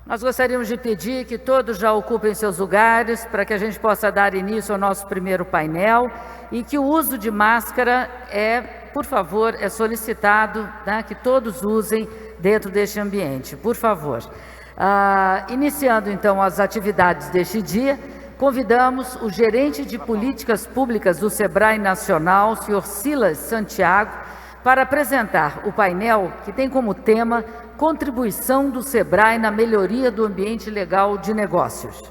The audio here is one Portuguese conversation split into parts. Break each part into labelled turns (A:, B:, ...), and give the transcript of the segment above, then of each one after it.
A: Nós gostaríamos de pedir que todos já ocupem seus lugares para que a gente possa dar início ao nosso primeiro painel e que o uso de máscara por favor, é solicitado, né, que todos usem dentro deste ambiente, por favor. Iniciando então as atividades deste dia, convidamos o gerente de políticas públicas do SEBRAE Nacional, senhor Silas Santiago, para apresentar o painel que tem como tema Contribuição do SEBRAE na melhoria do ambiente legal de negócios.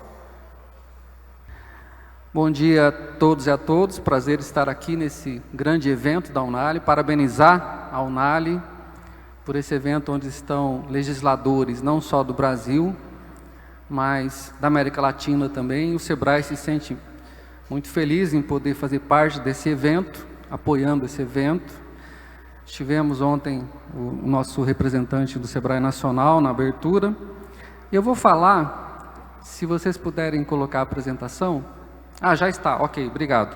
B: Bom dia a todos e a todos, prazer estar aqui nesse grande evento da Unali, parabenizar a Unali por esse evento onde estão legisladores não só do Brasil, mas da América Latina também. O SEBRAE se sente muito feliz em poder fazer parte desse evento, apoiando esse evento. Estivemos ontem o nosso representante do SEBRAE Nacional na abertura. Eu vou falar, se vocês puderem colocar a apresentação. Já está, ok, obrigado.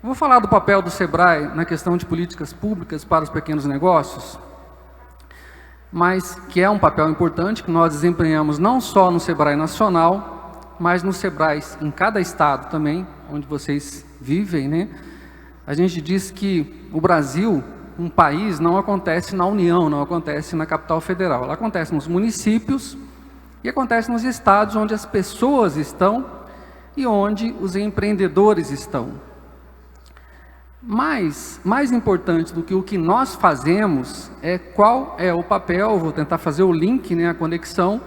B: Eu vou falar do papel do SEBRAE na questão de políticas públicas para os pequenos negócios, mas que é um papel importante que nós desempenhamos não só no SEBRAE Nacional, mas nos SEBRAEs em cada estado também, onde vocês vivem, né? A gente diz que o Brasil, um país, não acontece na União, não acontece na capital federal. Ela acontece nos municípios e acontece nos estados onde as pessoas estão e onde os empreendedores estão. Mas, mais importante do que o que nós fazemos, é qual é o papel, vou tentar fazer o link, né, a conexão,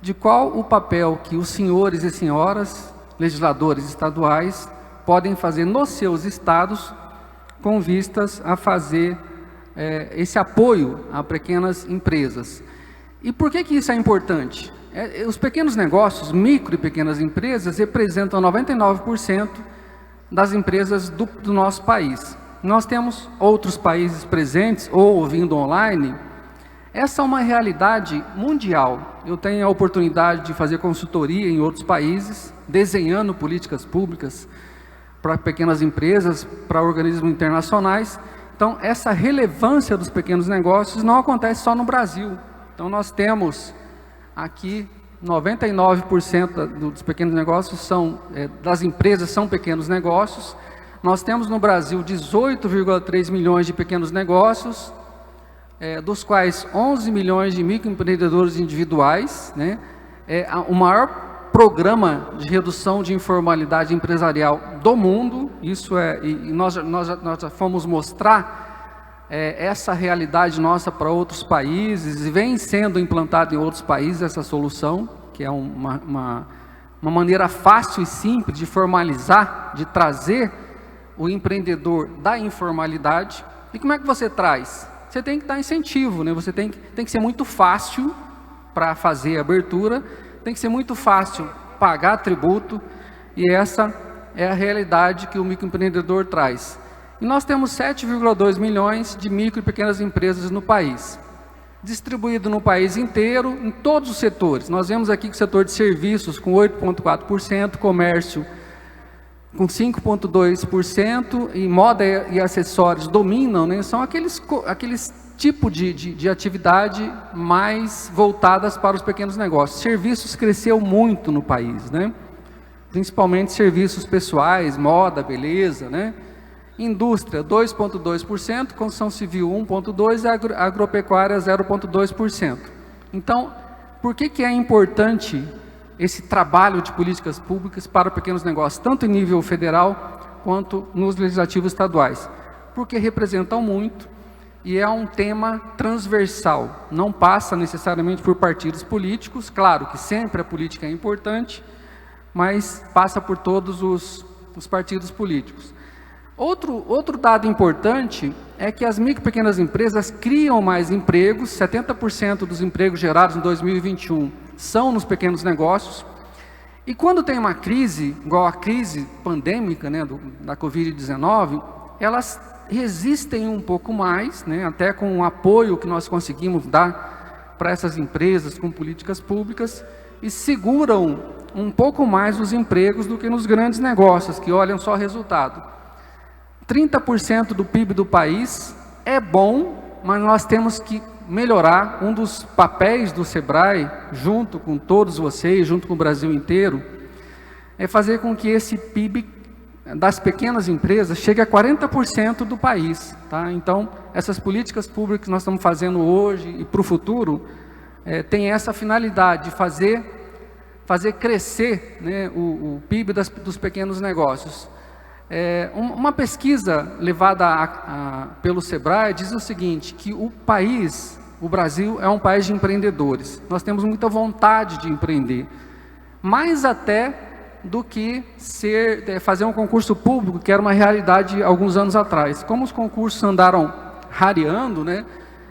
B: de qual o papel que os senhores e senhoras, legisladores estaduais, podem fazer nos seus estados, com vistas a fazer esse apoio a pequenas empresas. E por que isso é importante? Os pequenos negócios, micro e pequenas empresas, representam 99% das empresas do nosso país. Nós temos outros países presentes ou ouvindo online. Essa é uma realidade mundial. Eu tenho a oportunidade de fazer consultoria em outros países, desenhando políticas públicas para pequenas empresas, para organismos internacionais. Então, essa relevância dos pequenos negócios não acontece só no Brasil. Então, nós temos aqui 99% dos pequenos negócios das empresas são pequenos negócios. Nós temos no Brasil 18,3 milhões de pequenos negócios, dos quais 11 milhões de microempreendedores individuais, né? O maior programa de redução de informalidade empresarial do mundo. Isso e nós já fomos mostrar essa realidade nossa para outros países, e vem sendo implantado em outros países essa solução, que é uma maneira fácil e simples de formalizar, de trazer o empreendedor da informalidade. E como é que você traz? Você tem que dar incentivo, né? Você tem que ser muito fácil para fazer a abertura, tem que ser muito fácil pagar tributo, e essa é a realidade que o microempreendedor traz. E nós temos 7,2 milhões de micro e pequenas empresas no país, distribuído no país inteiro, em todos os setores. Nós vemos aqui que o setor de serviços com 8,4%, comércio com 5,2%, e moda e acessórios dominam, né? São aqueles tipo de atividade mais voltadas para os pequenos negócios. Serviços cresceu muito no país, né? Principalmente serviços pessoais, moda, beleza, né? Indústria 2,2%, construção civil 1,2% e agropecuária 0,2%. Então, por que é importante esse trabalho de políticas públicas para pequenos negócios, tanto em nível federal quanto nos legislativos estaduais? Porque representam muito. E é um tema transversal, não passa necessariamente por partidos políticos. Claro que sempre a política é importante, mas passa por todos os partidos políticos. Outro dado importante é que as micro e pequenas empresas criam mais empregos. 70% dos empregos gerados em 2021 são nos pequenos negócios. E quando tem uma crise, igual a crise pandêmica, né, da Covid-19, elas resistem um pouco mais, né, até com o apoio que nós conseguimos dar para essas empresas com políticas públicas, e seguram um pouco mais os empregos do que nos grandes negócios, que olham só o resultado. 30% do PIB do país é bom, mas nós temos que melhorar. Um dos papéis do SEBRAE, junto com todos vocês, junto com o Brasil inteiro, é fazer com que esse PIB das pequenas empresas chegue a 40% do país. Tá? Então, essas políticas públicas que nós estamos fazendo hoje e para o futuro, tem essa finalidade de fazer crescer, né, o PIB dos pequenos negócios. Uma pesquisa levada pelo SEBRAE diz o seguinte, que o Brasil é um país de empreendedores. Nós temos muita vontade de empreender, mais até do que fazer um concurso público, que era uma realidade alguns anos atrás. Como os concursos andaram rareando, né?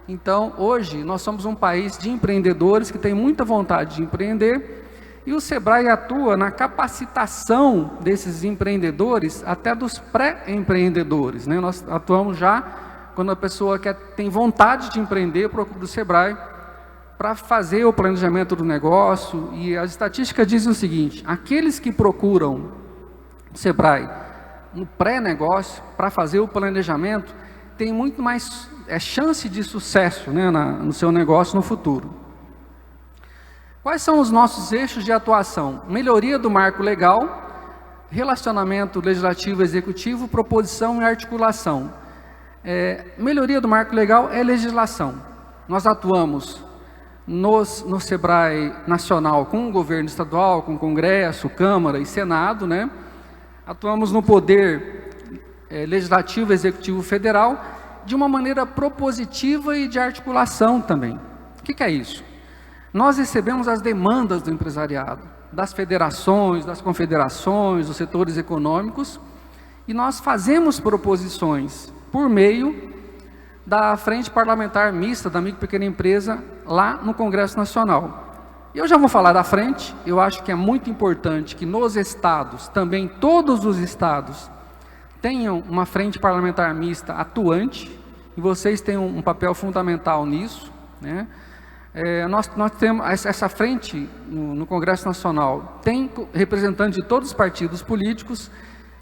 B: Então, hoje, nós somos um país de empreendedores que tem muita vontade de empreender, e o SEBRAE atua na capacitação desses empreendedores, até dos pré-empreendedores, né? Nós atuamos já quando a pessoa tem vontade de empreender, procura o SEBRAE para fazer o planejamento do negócio. E as estatísticas dizem o seguinte: aqueles que procuram o SEBRAE no pré-negócio, para fazer o planejamento, tem muito mais chance de sucesso, né, no seu negócio no futuro. Quais são os nossos eixos de atuação? Melhoria do marco legal, relacionamento legislativo executivo, proposição e articulação. Melhoria do marco legal é legislação. Nós atuamos no SEBRAE nacional com o governo estadual, com o Congresso, Câmara e Senado, né? Atuamos no poder legislativo executivo federal de uma maneira propositiva e de articulação também. O que é isso? Nós recebemos as demandas do empresariado, das federações, das confederações, dos setores econômicos, e nós fazemos proposições por meio da Frente Parlamentar Mista da Micro e Pequena Empresa lá no Congresso Nacional. E eu já vou falar da frente. Eu acho que é muito importante que nos estados, também todos os estados, tenham uma Frente Parlamentar Mista atuante, e vocês têm um papel fundamental nisso, né? Nós temos essa frente no Congresso Nacional, tem representantes de todos os partidos políticos,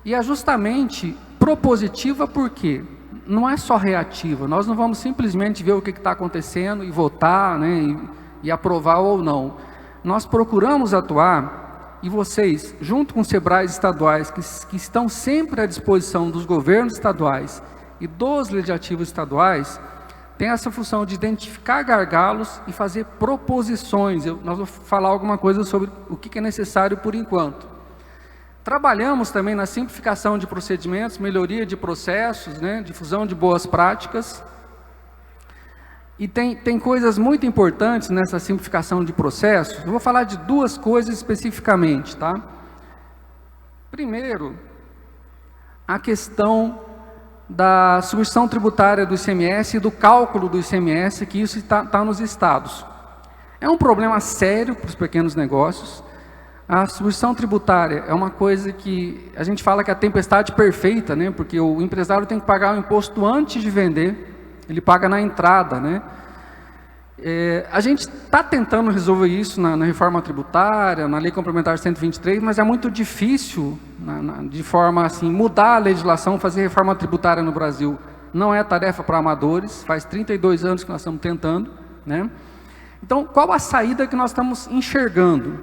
B: e é justamente propositiva porque não é só reativa. Nós não vamos simplesmente ver o que está acontecendo e votar, né, e aprovar ou não. Nós procuramos atuar, e vocês, junto com os SEBRAEs estaduais, que estão sempre à disposição dos governos estaduais e dos legislativos estaduais, tem essa função de identificar gargalos e fazer proposições. Nós vamos falar alguma coisa sobre o que é necessário por enquanto. Trabalhamos também na simplificação de procedimentos, melhoria de processos, né, difusão de boas práticas. E tem coisas muito importantes nessa simplificação de processos. Eu vou falar de duas coisas especificamente, tá? Primeiro, a questão da substituição tributária do ICMS e do cálculo do ICMS, que isso está nos estados. É um problema sério para os pequenos negócios. A substituição tributária é uma coisa que a gente fala que é a tempestade perfeita, né? Porque o empresário tem que pagar o imposto antes de vender, ele paga na entrada, né? A gente está tentando resolver isso na reforma tributária, na Lei Complementar 123, mas é muito difícil, de forma assim, mudar a legislação, fazer reforma tributária no Brasil. Não é tarefa para amadores, faz 32 anos que nós estamos tentando, né? Então, qual a saída que nós estamos enxergando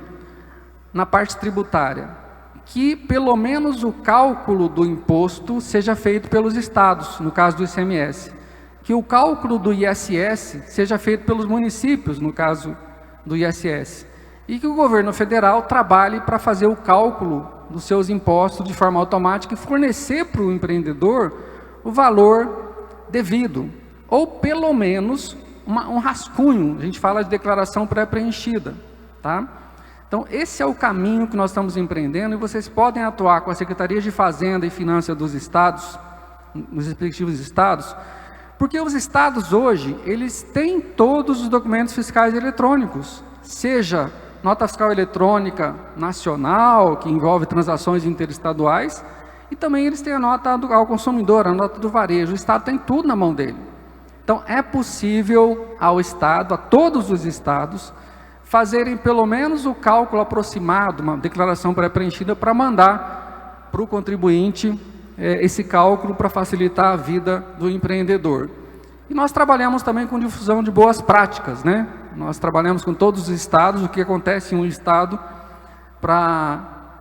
B: na parte tributária? Que pelo menos o cálculo do imposto seja feito pelos estados, no caso do ICMS. Que o cálculo do ISS seja feito pelos municípios, no caso do ISS. E que o governo federal trabalhe para fazer o cálculo dos seus impostos de forma automática e fornecer para o empreendedor o valor devido. Ou pelo menos um rascunho, a gente fala de declaração pré-preenchida, tá? Então, esse é o caminho que nós estamos empreendendo, e vocês podem atuar com a Secretaria de Fazenda e Finanças dos estados, nos respectivos estados, porque os estados hoje, eles têm todos os documentos fiscais eletrônicos, seja nota fiscal eletrônica nacional, que envolve transações interestaduais, e também eles têm a nota ao consumidor, a nota do varejo. O estado tem tudo na mão dele. Então, é possível ao estado, a todos os estados, fazerem pelo menos o cálculo aproximado, uma declaração pré-preenchida, para mandar para o contribuinte esse cálculo para facilitar a vida do empreendedor. E nós trabalhamos também com difusão de boas práticas, né? Nós trabalhamos com todos os estados, o que acontece em um estado para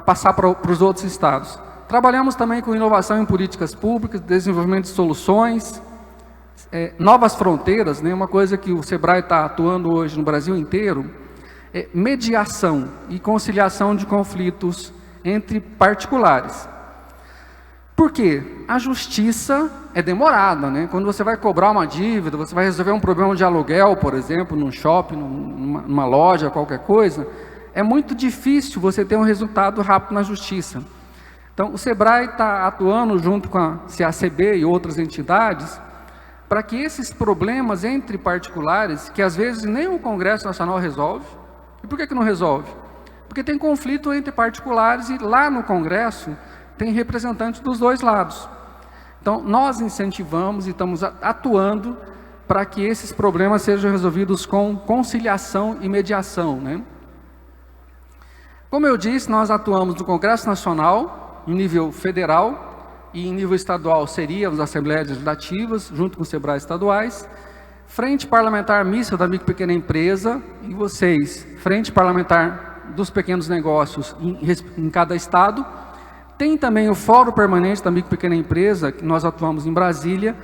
B: passar para os outros estados. Trabalhamos também com inovação em políticas públicas, desenvolvimento de soluções, novas fronteiras, né? Uma coisa que o SEBRAE está atuando hoje no Brasil inteiro é mediação e conciliação de conflitos entre particulares. Por quê? A justiça é demorada, né? Quando você vai cobrar uma dívida, você vai resolver um problema de aluguel, por exemplo, num shopping, numa loja, qualquer coisa, é muito difícil você ter um resultado rápido na justiça. Então, o SEBRAE está atuando junto com a CACB e outras entidades para que esses problemas entre particulares, que às vezes nem o Congresso Nacional resolve. E por que não resolve? Porque tem conflito entre particulares e lá no Congresso tem representantes dos dois lados. Então, nós incentivamos e estamos atuando para que esses problemas sejam resolvidos com conciliação e mediação, né? Como eu disse, nós atuamos no Congresso Nacional, em nível federal, e em nível estadual seriam as Assembleias Legislativas, junto com os SEBRAE estaduais, Frente Parlamentar Mista da Micro e Pequena Empresa, e vocês, Frente Parlamentar dos Pequenos Negócios em cada estado. Tem também o Fórum Permanente da Micro e Pequena Empresa, que nós atuamos em Brasília,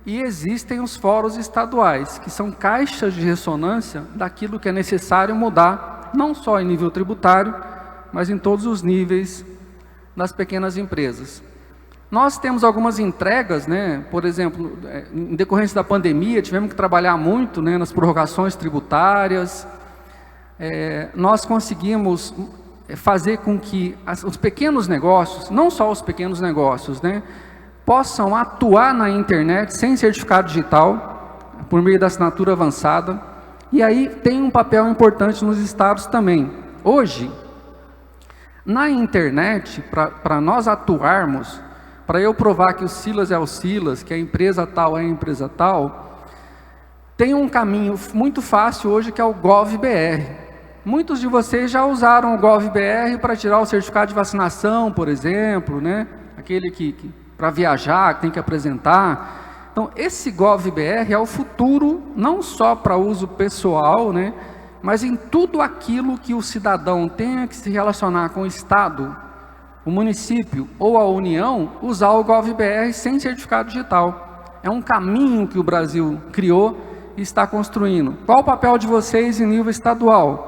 B: e existem os fóruns estaduais, que são caixas de ressonância daquilo que é necessário mudar, não só em nível tributário, mas em todos os níveis das pequenas empresas. Nós temos algumas entregas, né? Por exemplo, em decorrência da pandemia, tivemos que trabalhar muito, né, nas prorrogações tributárias. Nós conseguimos fazer com que os pequenos negócios, não só os pequenos negócios, né, possam atuar na internet sem certificado digital, por meio da assinatura avançada, e aí tem um papel importante nos estados também. Hoje, na internet, para nós atuarmos, para eu provar que o Silas é o Silas, que a empresa tal é a empresa tal, tem um caminho muito fácil hoje que é o GovBR. Muitos de vocês já usaram o GovBR para tirar o certificado de vacinação, por exemplo, né? Aquele que para viajar, que tem que apresentar. Então, esse GovBR é o futuro, não só para uso pessoal, né? Mas em tudo aquilo que o cidadão tenha que se relacionar com o Estado, o município ou a União, usar o GovBR sem certificado digital. É um caminho que o Brasil criou e está construindo. Qual o papel de vocês em nível estadual?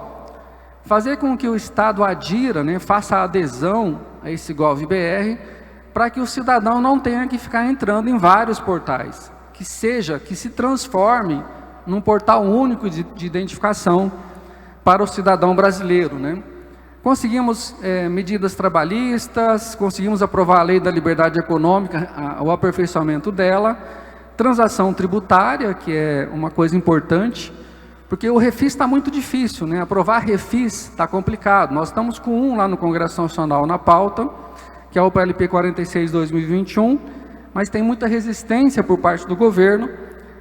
B: Fazer com que o Estado adira, né, faça a adesão a esse GovBR, para que o cidadão não tenha que ficar entrando em vários portais, que se transforme num portal único de identificação para o cidadão brasileiro, né? Conseguimos medidas trabalhistas, conseguimos aprovar a Lei da Liberdade Econômica, o aperfeiçoamento dela, transação tributária, que é uma coisa importante, porque o refis está muito difícil, né? Aprovar refis está complicado. Nós estamos com um lá no Congresso Nacional na pauta, que é o PLP 46/2021, mas tem muita resistência por parte do governo,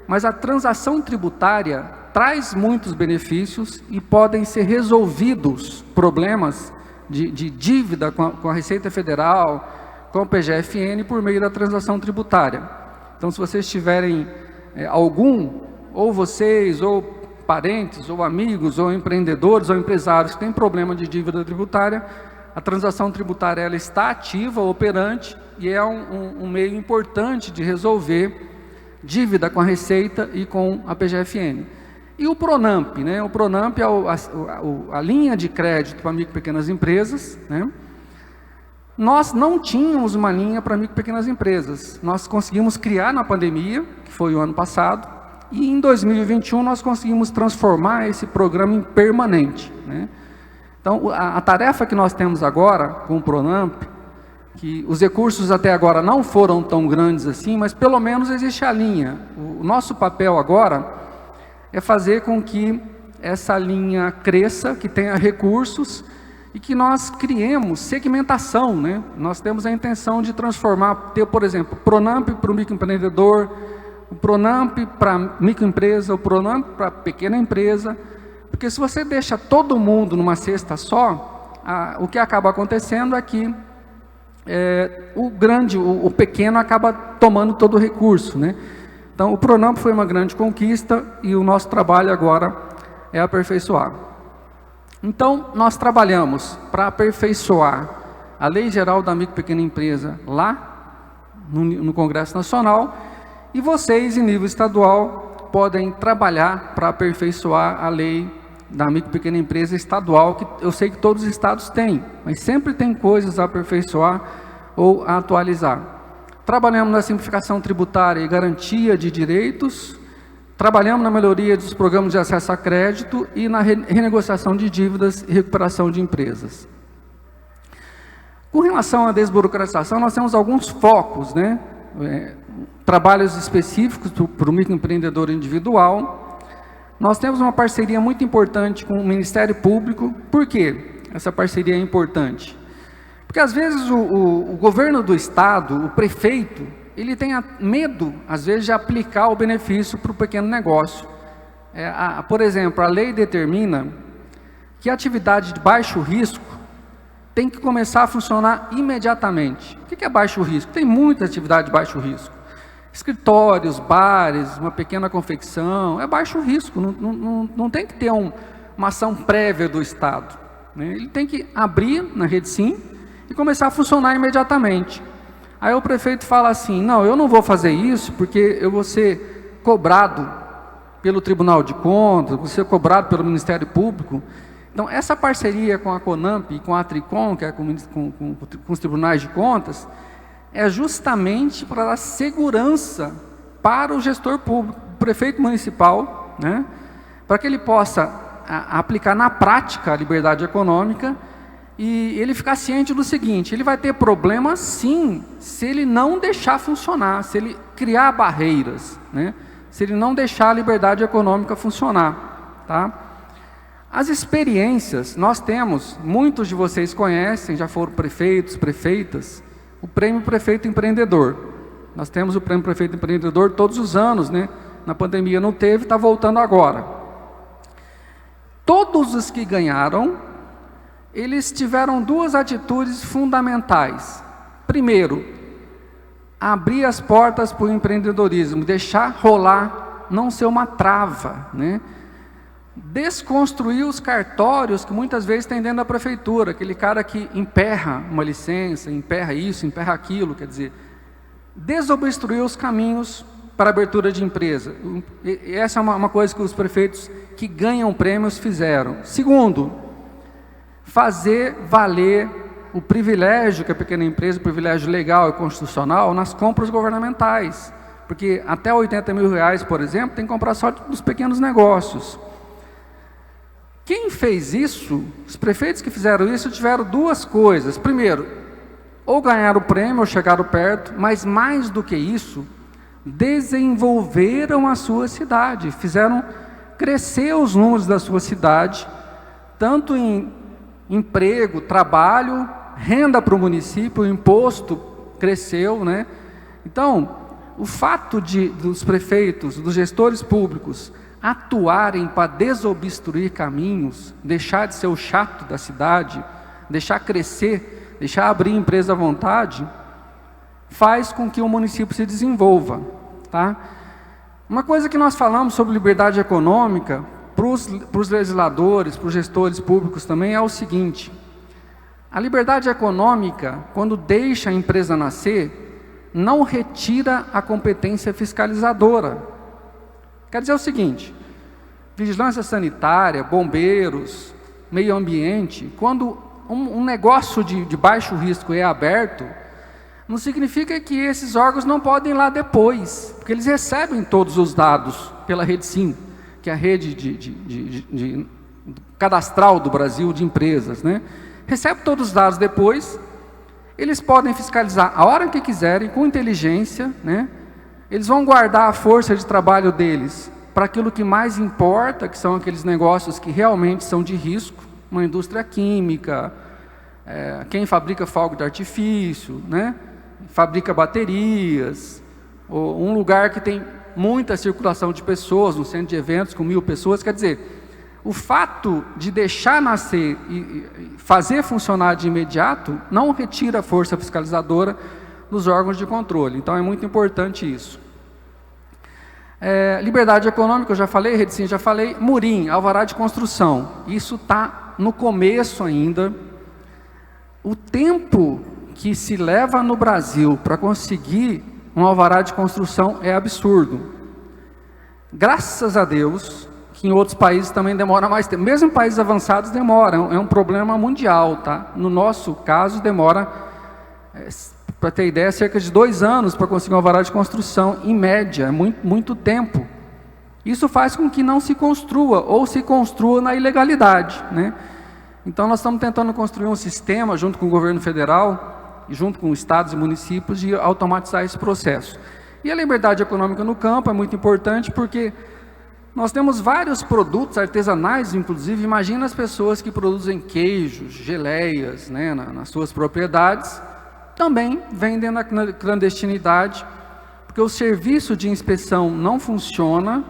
B: mas a transação tributária traz muitos benefícios e podem ser resolvidos problemas de dívida com a Receita Federal, com o PGFN, por meio da transação tributária. Então, se vocês tiverem ou vocês, ou parentes, ou amigos, ou empreendedores, ou empresários que têm problema de dívida tributária, a transação tributária ela está ativa, operante, e é um meio importante de resolver dívida com a Receita e com a PGFN. E o PRONAMP, né? O PRONAMP é a linha de crédito para micro e pequenas empresas, né? Nós não tínhamos uma linha para micro e pequenas empresas. Nós conseguimos criar na pandemia, que foi o ano passado, e em 2021 nós conseguimos transformar esse programa em permanente, né? Então, a tarefa que nós temos agora com o PRONAMP, que os recursos até agora não foram tão grandes assim, mas pelo menos existe a linha. O nosso papel agora é fazer com que essa linha cresça, que tenha recursos e que nós criemos segmentação, né? Nós temos a intenção de transformar, ter, por exemplo, PRONAMP para o microempreendedor, o PRONAMP para microempresa, o PRONAMP para pequena empresa, porque se você deixa todo mundo numa cesta só, o que acaba acontecendo é que o pequeno acaba tomando todo o recurso, né? Então, o Pronamp foi uma grande conquista e o nosso trabalho agora é aperfeiçoar. Então, nós trabalhamos para aperfeiçoar a Lei Geral da Micro e Pequena Empresa lá no Congresso Nacional, e vocês, em nível estadual, podem trabalhar para aperfeiçoar a Lei da Micro e Pequena Empresa estadual, que eu sei que todos os estados têm, mas sempre tem coisas a aperfeiçoar ou a atualizar. Trabalhamos na simplificação tributária e garantia de direitos, trabalhamos na melhoria dos programas de acesso a crédito e na renegociação de dívidas e recuperação de empresas. Com relação à desburocratização, nós temos alguns focos, né? Trabalhos específicos para o microempreendedor individual. Nós temos uma parceria muito importante com o Ministério Público. Por quê? Essa parceria é importante. Porque às vezes o governo do estado, o prefeito, ele tem medo, às vezes, de aplicar o benefício para o pequeno negócio. Por exemplo, a lei determina que a atividade de baixo risco tem que começar a funcionar imediatamente. O que é baixo risco? Tem muita atividade de baixo risco. Escritórios, bares, uma pequena confecção, é baixo risco, não tem que ter uma ação prévia do Estado, né? Ele tem que abrir na Rede Sim e começar a funcionar imediatamente. Aí o prefeito fala assim, não, eu não vou fazer isso porque eu vou ser cobrado pelo Tribunal de Contas, vou ser cobrado pelo Ministério Público. Então, essa parceria com a CONAMP e com a TRICON, que é com os Tribunais de Contas, é justamente para dar segurança para o gestor público, o prefeito municipal, né, para que ele possa aplicar na prática a liberdade econômica e ele ficar ciente do seguinte, ele vai ter problema sim, se ele não deixar funcionar, se ele criar barreiras, né, se ele não deixar a liberdade econômica funcionar, tá? As experiências, nós temos, muitos de vocês conhecem, já foram prefeitos, prefeitas, o Prêmio Prefeito Empreendedor. Nós temos o Prêmio Prefeito Empreendedor todos os anos, né? Na pandemia não teve, está voltando agora. Todos os que ganharam, eles tiveram duas atitudes fundamentais. Primeiro, abrir as portas para o empreendedorismo, deixar rolar, não ser uma trava, né? Desconstruir os cartórios que muitas vezes tem dentro da prefeitura, aquele cara que emperra uma licença, emperra isso, emperra aquilo, quer dizer, desobstruir os caminhos para a abertura de empresa. E essa é uma coisa que os prefeitos que ganham prêmios fizeram. Segundo, fazer valer o privilégio que a pequena empresa, o privilégio legal e constitucional nas compras governamentais, porque até R$80 mil, por exemplo, tem que comprar só dos pequenos negócios. Quem fez isso, os prefeitos que fizeram isso, tiveram duas coisas. Primeiro, ou ganharam o prêmio, ou chegaram perto, mas mais do que isso, desenvolveram a sua cidade, fizeram crescer os números da sua cidade, tanto em emprego, trabalho, renda para o município, o imposto cresceu, né? Então, o fato dos prefeitos, dos gestores públicos, atuarem para desobstruir caminhos, deixar de ser o chato da cidade, deixar crescer, deixar abrir empresa à vontade, faz com que o município se desenvolva, tá? Uma coisa que nós falamos sobre liberdade econômica, para os legisladores, para os gestores públicos também, é o seguinte, a liberdade econômica, quando deixa a empresa nascer, não retira a competência fiscalizadora. Quer dizer o seguinte, vigilância sanitária, bombeiros, meio ambiente, quando um negócio de baixo risco é aberto, não significa que esses órgãos não podem ir lá depois, porque eles recebem todos os dados pela Rede Sim, que é a rede cadastral do Brasil de empresas, né? Recebe todos os dados depois, eles podem fiscalizar a hora que quiserem, com inteligência, né? Eles vão guardar a força de trabalho deles para aquilo que mais importa, que são aqueles negócios que realmente são de risco, uma indústria química, quem fabrica fogo de artifício, né? Fabrica baterias, ou um lugar que tem muita circulação de pessoas, um centro de eventos com 1000 pessoas, quer dizer, o fato de deixar nascer e fazer funcionar de imediato, não retira a força fiscalizadora dos órgãos de controle. Então é muito importante isso. Liberdade econômica, eu já falei, Reticência, já falei. Murim, alvará de construção. Isso está no começo ainda. O tempo que se leva no Brasil para conseguir um alvará de construção é absurdo. Graças a Deus, que em outros países também demora mais tempo. Mesmo em países avançados demora, é um problema mundial, tá? No nosso caso demora, para ter ideia, cerca de 2 anos para conseguir um alvará de construção, em média, é muito tempo. Isso faz com que não se construa, ou se construa na ilegalidade, né? Então nós estamos tentando construir um sistema, junto com o governo federal, e junto com estados e municípios, de automatizar esse processo. E a liberdade econômica no campo é muito importante, porque nós temos vários produtos artesanais, inclusive. Imagina as pessoas que produzem queijos, geleias, né, nas suas propriedades, também vendem na clandestinidade, porque o serviço de inspeção não funciona,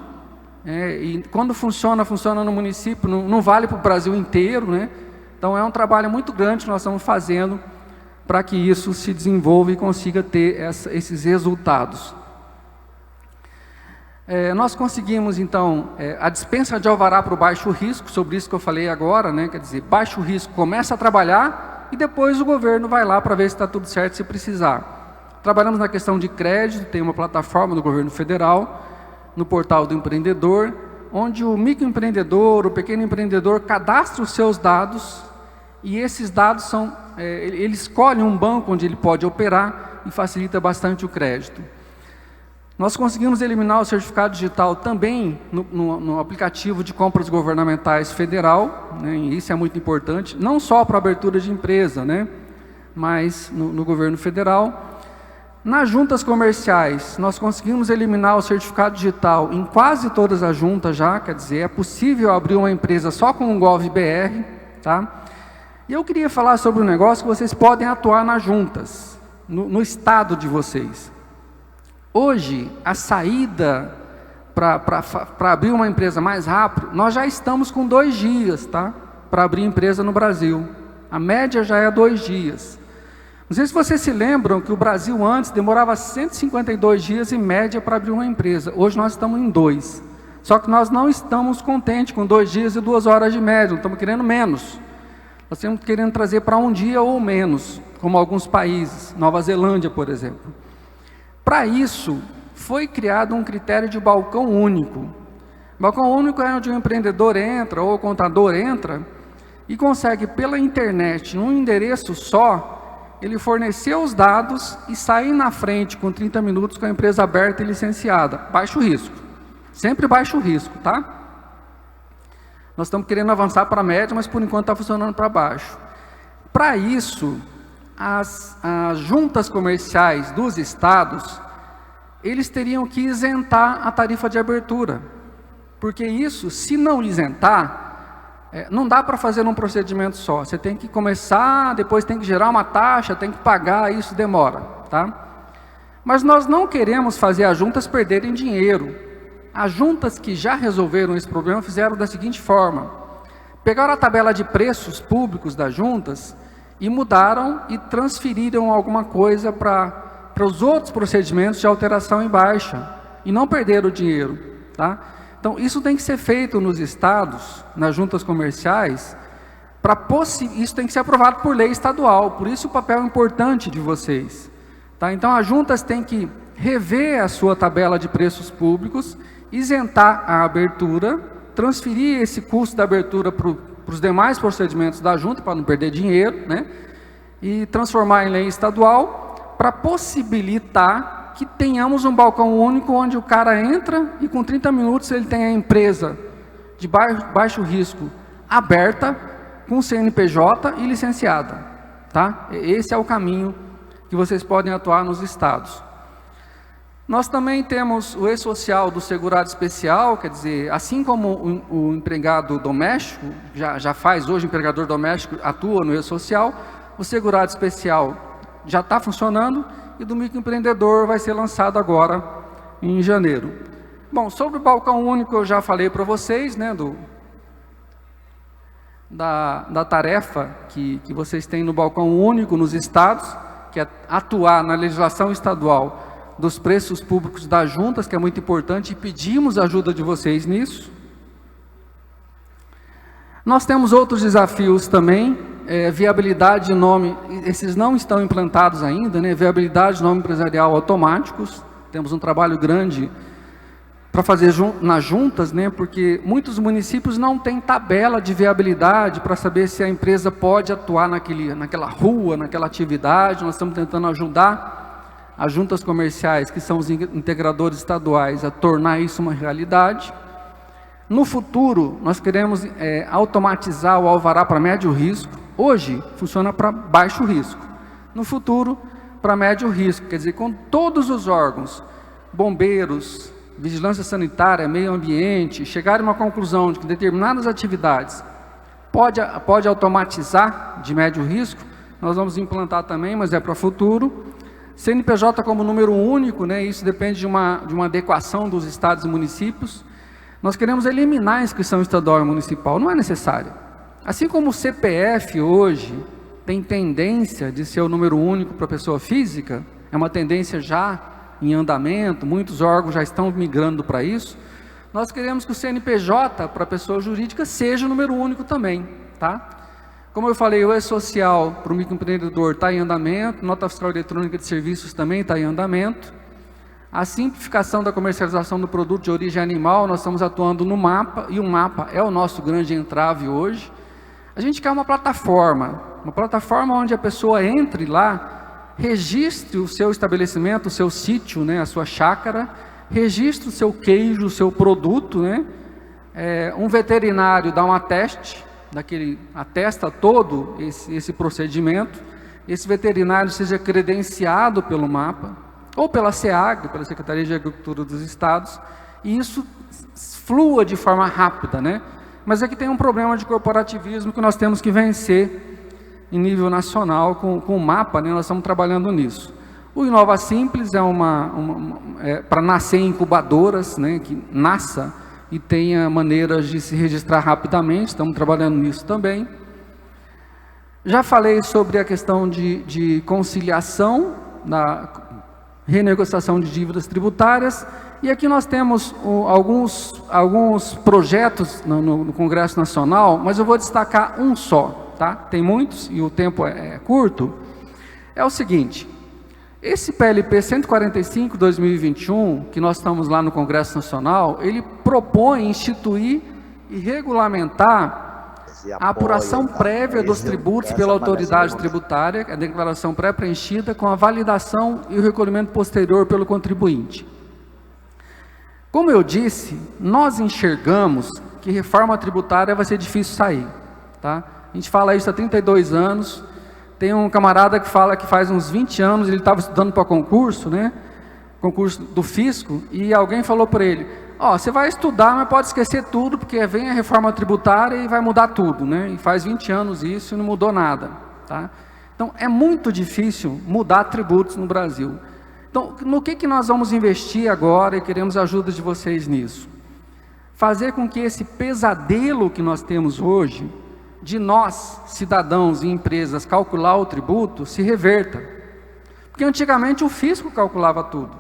B: e quando funciona no município, não vale para o Brasil inteiro, né? Então é um trabalho muito grande que nós estamos fazendo para que isso se desenvolva e consiga ter esses resultados. Nós conseguimos, então, a dispensa de alvará para o baixo risco, sobre isso que eu falei agora, né? Quer dizer, baixo risco começa a trabalhar e depois o governo vai lá para ver se está tudo certo, se precisar. Trabalhamos na questão de crédito, tem uma plataforma do governo federal, no portal do empreendedor, onde o microempreendedor, o pequeno empreendedor cadastra os seus dados, e esses dados são, ele escolhe um banco onde ele pode operar e facilita bastante o crédito. Nós conseguimos eliminar o certificado digital também no aplicativo de compras governamentais federal, né, e isso é muito importante, não só para abertura de empresa, né, mas no governo federal. Nas juntas comerciais, nós conseguimos eliminar o certificado digital em quase todas as juntas já, quer dizer, é possível abrir uma empresa só com o Gov.br, tá? E eu queria falar sobre um negócio que vocês podem atuar nas juntas, no estado de vocês. Hoje, a saída para abrir uma empresa mais rápido, nós já estamos com 2 dias, tá? Para abrir empresa no Brasil. A média já é 2 dias. Não sei se vocês se lembram que o Brasil antes demorava 152 dias em média para abrir uma empresa. Hoje nós estamos em 2. Só que nós não estamos contentes com 2 dias e 2 horas de média, não estamos querendo menos. Nós estamos querendo trazer para 1 dia ou menos, como alguns países, Nova Zelândia, por exemplo. Para isso, foi criado um critério de balcão único. Balcão único é onde o empreendedor entra, ou o contador entra, e consegue pela internet, num endereço só, ele fornecer os dados e sair na frente com 30 minutos com a empresa aberta e licenciada. Baixo risco. Sempre baixo risco, tá? Nós estamos querendo avançar para a média, mas por enquanto está funcionando para baixo. Para isso, as juntas comerciais dos estados, eles teriam que isentar a tarifa de abertura. Porque isso, se não isentar, não dá para fazer num procedimento só. Você tem que começar, depois tem que gerar uma taxa, tem que pagar, isso demora, tá? Mas nós não queremos fazer as juntas perderem dinheiro. As juntas que já resolveram esse problema fizeram da seguinte forma: pegaram a tabela de preços públicos das juntas e mudaram e transferiram alguma coisa para os outros procedimentos de alteração em baixa, e não perderam o dinheiro, tá? Então, isso tem que ser feito nos estados, nas juntas comerciais, isso tem que ser aprovado por lei estadual, por isso o papel importante de vocês. Tá? Então, as juntas têm que rever a sua tabela de preços públicos, isentar a abertura, transferir esse custo da abertura para os demais procedimentos da junta, para não perder dinheiro, né? E transformar em lei estadual, para possibilitar que tenhamos um balcão único onde o cara entra e com 30 minutos ele tem a empresa de baixo risco aberta, com CNPJ e licenciada, tá? Esse é o caminho que vocês podem atuar nos estados. Nós também temos o e-social do segurado especial, quer dizer, assim como o empregado doméstico, já faz hoje, o empregador doméstico atua no e-social, o segurado especial já está funcionando, e do microempreendedor vai ser lançado agora em janeiro. Bom, sobre o balcão único eu já falei para vocês, né, da tarefa que vocês têm no balcão único nos estados, que é atuar na legislação estadual dos preços públicos das juntas, que é muito importante, e pedimos a ajuda de vocês nisso. Nós temos outros desafios também, viabilidade de nome, esses não estão implantados ainda, né? Viabilidade de nome empresarial automáticos, temos um trabalho grande para fazer nas juntas, né? Porque muitos municípios não têm tabela de viabilidade para saber se a empresa pode atuar naquela rua, naquela atividade. Nós estamos tentando ajudar as juntas comerciais, que são os integradores estaduais, a tornar isso uma realidade. No futuro, nós queremos automatizar o alvará para médio risco. Hoje, funciona para baixo risco. No futuro, para médio risco, quer dizer, com todos os órgãos, bombeiros, vigilância sanitária, meio ambiente, chegarem a uma conclusão de que determinadas atividades pode automatizar de médio risco, nós vamos implantar também, mas é para o futuro. CNPJ como número único, né, isso depende de uma adequação dos estados e municípios. Nós queremos eliminar a inscrição estadual e municipal, não é necessário. Assim como o CPF hoje tem tendência de ser o número único para a pessoa física, é uma tendência já em andamento, muitos órgãos já estão migrando para isso, nós queremos que o CNPJ para a pessoa jurídica seja o número único também, tá? Como eu falei, o E-Social para o microempreendedor está em andamento, nota fiscal eletrônica de serviços também está em andamento. A simplificação da comercialização do produto de origem animal, nós estamos atuando no MAPA, e o MAPA é o nosso grande entrave hoje. A gente quer uma plataforma onde a pessoa entre lá, registre o seu estabelecimento, o seu sítio, né, a sua chácara, registre o seu queijo, o seu produto, né, um veterinário dá um ateste, atesta todo esse procedimento, esse veterinário seja credenciado pelo MAPA, ou pela SEAG, pela Secretaria de Agricultura dos Estados, e isso flua de forma rápida, né? Mas aqui tem um problema de corporativismo que nós temos que vencer em nível nacional com o MAPA, né? Nós estamos trabalhando nisso. O Inova Simples é para nascer em incubadoras, né? Que nasça e tenha maneiras de se registrar rapidamente, estamos trabalhando nisso também. Já falei sobre a questão de conciliação, da renegociação de dívidas tributárias, e aqui nós temos alguns projetos no Congresso Nacional, mas eu vou destacar um só, tá? Tem muitos e o tempo é curto. É o seguinte, esse PLP 145/2021, que nós estamos lá no Congresso Nacional, ele propõe instituir e regulamentar a apuração prévia dos tributos pela autoridade tributária, a declaração pré-preenchida, com a validação e o recolhimento posterior pelo contribuinte. Como eu disse, nós enxergamos que reforma tributária vai ser difícil sair, tá? A gente fala isso há 32 anos, tem um camarada que fala que faz uns 20 anos, ele estava estudando para concurso, né? Concurso do fisco, e alguém falou para ele, você vai estudar, mas pode esquecer tudo, porque vem a reforma tributária e vai mudar tudo, né? E faz 20 anos isso e não mudou nada, tá? Então, é muito difícil mudar tributos no Brasil. Então, no que nós vamos investir agora e queremos a ajuda de vocês nisso? Fazer com que esse pesadelo que nós temos hoje, de nós, cidadãos e empresas, calcular o tributo, se reverta. Porque antigamente o fisco calculava tudo.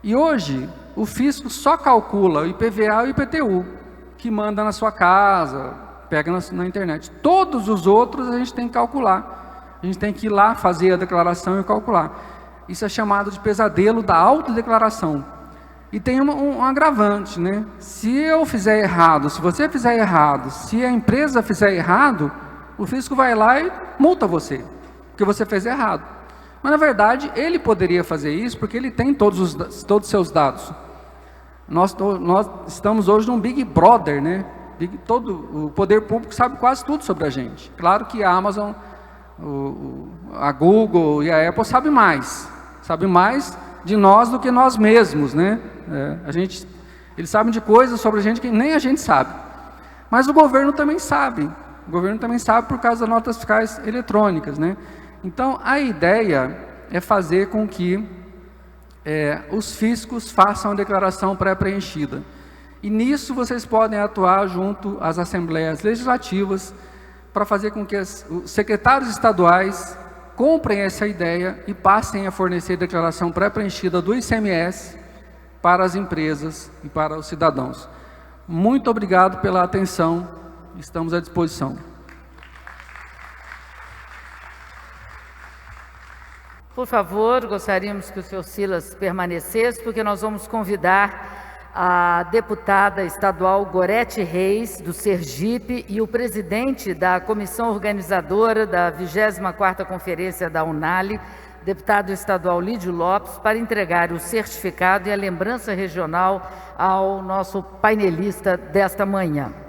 B: E hoje, o fisco só calcula o IPVA e o IPTU, que manda na sua casa, pega na internet. Todos os outros a gente tem que calcular. A gente tem que ir lá fazer a declaração e calcular. Isso é chamado de pesadelo da autodeclaração. E tem um agravante, né? Se eu fizer errado, se você fizer errado, se a empresa fizer errado, o fisco vai lá e multa você, porque você fez errado. Mas, na verdade, ele poderia fazer isso porque ele tem todos os seus dados. Nós estamos hoje num Big Brother, né? Todo o poder público sabe quase tudo sobre a gente. Claro que a Amazon, a Google e a Apple sabem mais de nós do que nós mesmos, né? Eles sabem de coisas sobre a gente que nem a gente sabe. Mas o governo também sabe. O governo também sabe por causa das notas fiscais eletrônicas, né? Então, a ideia é fazer com que os fiscos façam a declaração pré-preenchida. E nisso vocês podem atuar junto às assembleias legislativas para fazer com que os secretários estaduais comprem essa ideia e passem a fornecer declaração pré-preenchida do ICMS para as empresas e para os cidadãos. Muito obrigado pela atenção, estamos à disposição.
A: Por favor, gostaríamos que o senhor Silas permanecesse, porque nós vamos convidar a deputada estadual Gorete Reis, do Sergipe, e o presidente da comissão organizadora da 24ª Conferência da UNALI, deputado estadual Lídio Lopes, para entregar o certificado e a lembrança regional ao nosso painelista desta manhã.